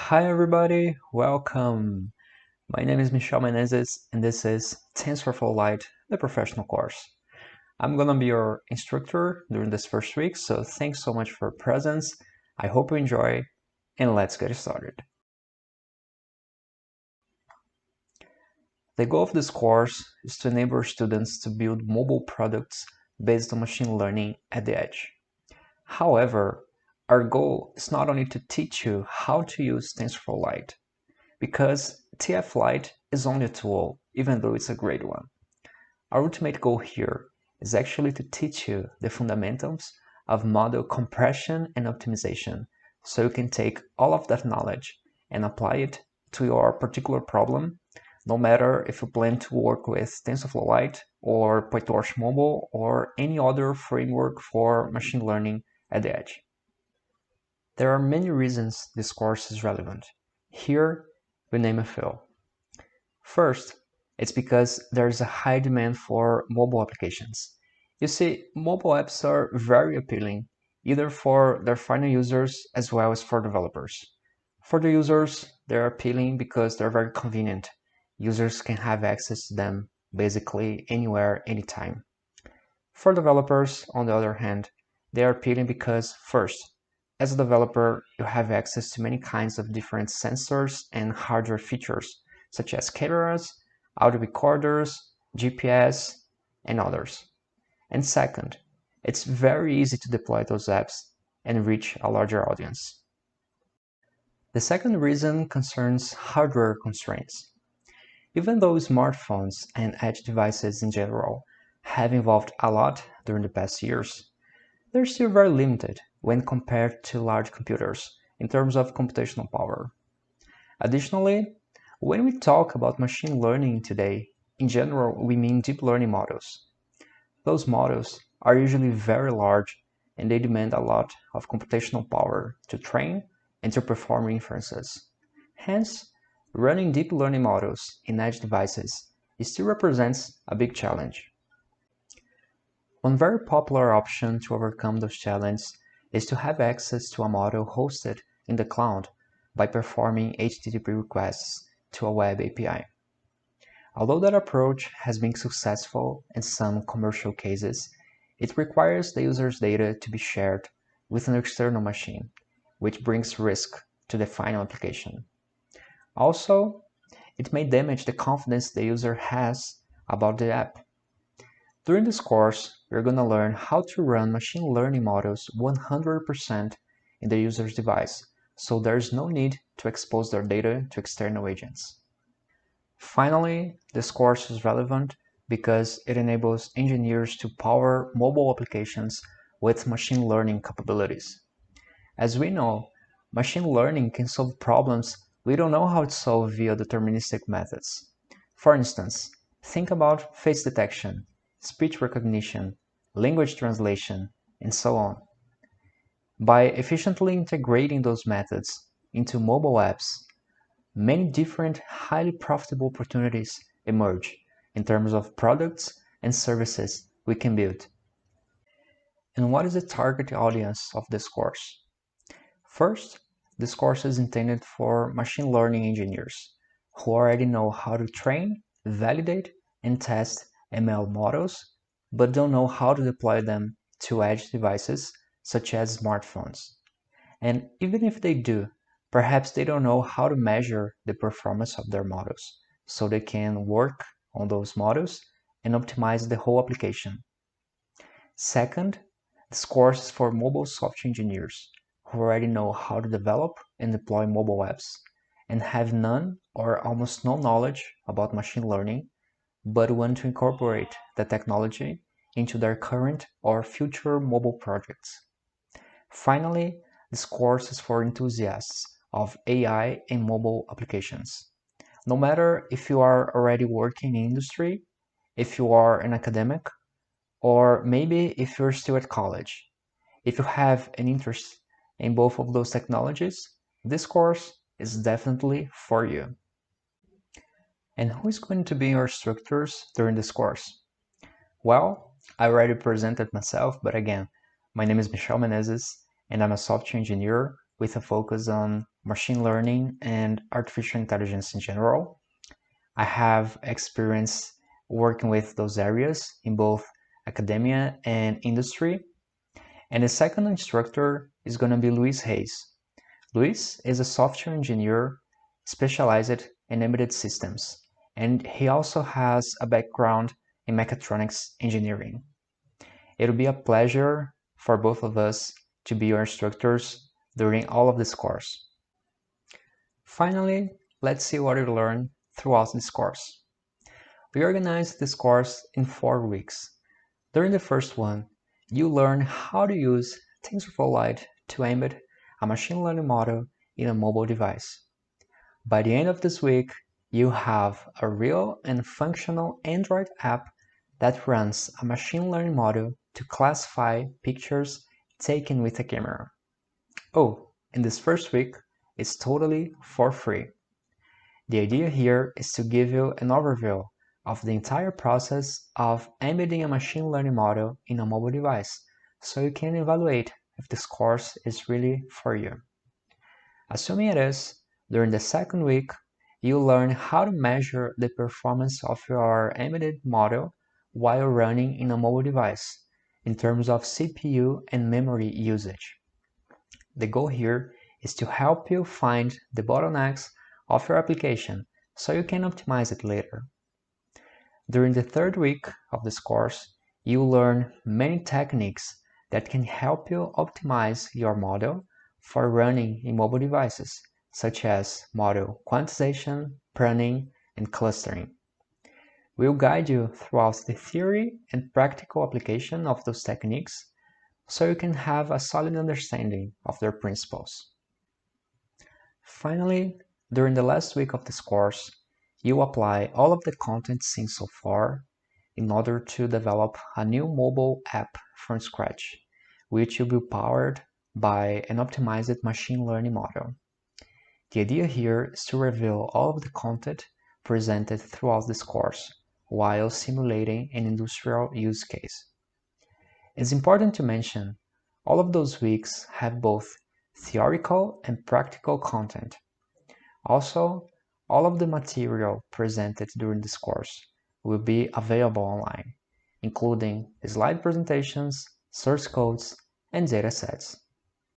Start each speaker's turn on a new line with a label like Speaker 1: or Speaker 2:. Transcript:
Speaker 1: Hi everybody, welcome. My name is Michel Menezes and this is TensorFlow Lite, the professional course. I'm gonna be your instructor during this first week, so thanks so much for your presence. I hope you enjoy and let's get started. The goal of this course is to enable students to build mobile products based on machine learning at the edge. However, our goal is not only to teach you how to use TensorFlow Lite, because tflite is only a tool, even though it's a great one. Our ultimate goal here is actually to teach you the fundamentals of model compression and optimization, so you can take all of that knowledge and apply it to your particular problem, no matter if you plan to work with TensorFlow Lite or PyTorch Mobile or any other framework for machine learning at the edge. There are many reasons this course is relevant. Here, we name a few. First, it's because there's a high demand for mobile applications. You see, mobile apps are very appealing, either for their final users as well as for developers. For the users, they're appealing because they're very convenient. Users can have access to them basically anywhere, anytime. For developers, on the other hand, they are appealing because, first, as a developer, you have access to many kinds of different sensors and hardware features, such as cameras, audio recorders, GPS, and others. And second, it's very easy to deploy those apps and reach a larger audience. The second reason concerns hardware constraints. Even though smartphones and edge devices in general have evolved a lot during the past years, they're still very limited when compared to large computers in terms of computational power. Additionally, when we talk about machine learning today, in general, we mean deep learning models. Those models are usually very large and they demand a lot of computational power to train and to perform inferences. Hence, running deep learning models in edge devices still represents a big challenge. One very popular option to overcome those challenges is to have access to a model hosted in the cloud by performing HTTP requests to a web API. Although that approach has been successful in some commercial cases, it requires the user's data to be shared with an external machine, which brings risk to the final application. Also, it may damage the confidence the user has about the app. During this course, we're going to learn how to run machine learning models 100% in the user's device, so there's no need to expose their data to external agents. Finally, this course is relevant because it enables engineers to power mobile applications with machine learning capabilities. As we know, machine learning can solve problems we don't know how to solve via deterministic methods. For instance, think about face detection, speech recognition, language translation, and so on. By efficiently integrating those methods into mobile apps, many different highly profitable opportunities emerge in terms of products and services we can build. And what is the target audience of this course? First, this course is intended for machine learning engineers who already know how to train, validate, and test ML models, but don't know how to deploy them to edge devices such as smartphones. And even if they do, perhaps they don't know how to measure the performance of their models, so they can work on those models and optimize the whole application. Second, this course is for mobile software engineers who already know how to develop and deploy mobile apps and have none or almost no knowledge about machine learning, but want to incorporate the technology into their current or future mobile projects. Finally, this course is for enthusiasts of AI and mobile applications. No matter if you are already working in industry, if you are an academic, or maybe if you're still at college. If you have an interest in both of those technologies, this course is definitely for you. And who is going to be your instructors during this course? Well, I already presented myself, but again, my name is Michel Menezes, and I'm a software engineer with a focus on machine learning and artificial intelligence in general. I have experience working with those areas in both academia and industry. And the second instructor is going to be Luis Hayes. Luis is a software engineer specialized in embedded systems, and he also has a background in mechatronics engineering. It'll be a pleasure for both of us to be your instructors during all of this course. Finally, let's see what you learned throughout this course. We organized this course in 4 weeks. During the first one, you learn how to use TensorFlow Lite to embed a machine learning model in a mobile device. By the end of this week, you have a real and functional Android app that runs a machine learning model to classify pictures taken with a camera. Oh, and this first week is totally for free. The idea here is to give you an overview of the entire process of embedding a machine learning model in a mobile device, so you can evaluate if this course is really for you. Assuming it is, during the second week, you learn how to measure the performance of your embedded model while running in a mobile device in terms of CPU and memory usage. The goal here is to help you find the bottlenecks of your application so you can optimize it later. During the third week of this course, you learn many techniques that can help you optimize your model for running in mobile devices, such as model quantization, pruning, and clustering. We'll guide you throughout the theory and practical application of those techniques so you can have a solid understanding of their principles. Finally, during the last week of this course, you apply all of the content seen so far in order to develop a new mobile app from scratch, which will be powered by an optimized machine learning model. The idea here is to reveal all of the content presented throughout this course while simulating an industrial use case. It's important to mention, all of those weeks have both theoretical and practical content. Also, all of the material presented during this course will be available online, including slide presentations, source codes, and datasets.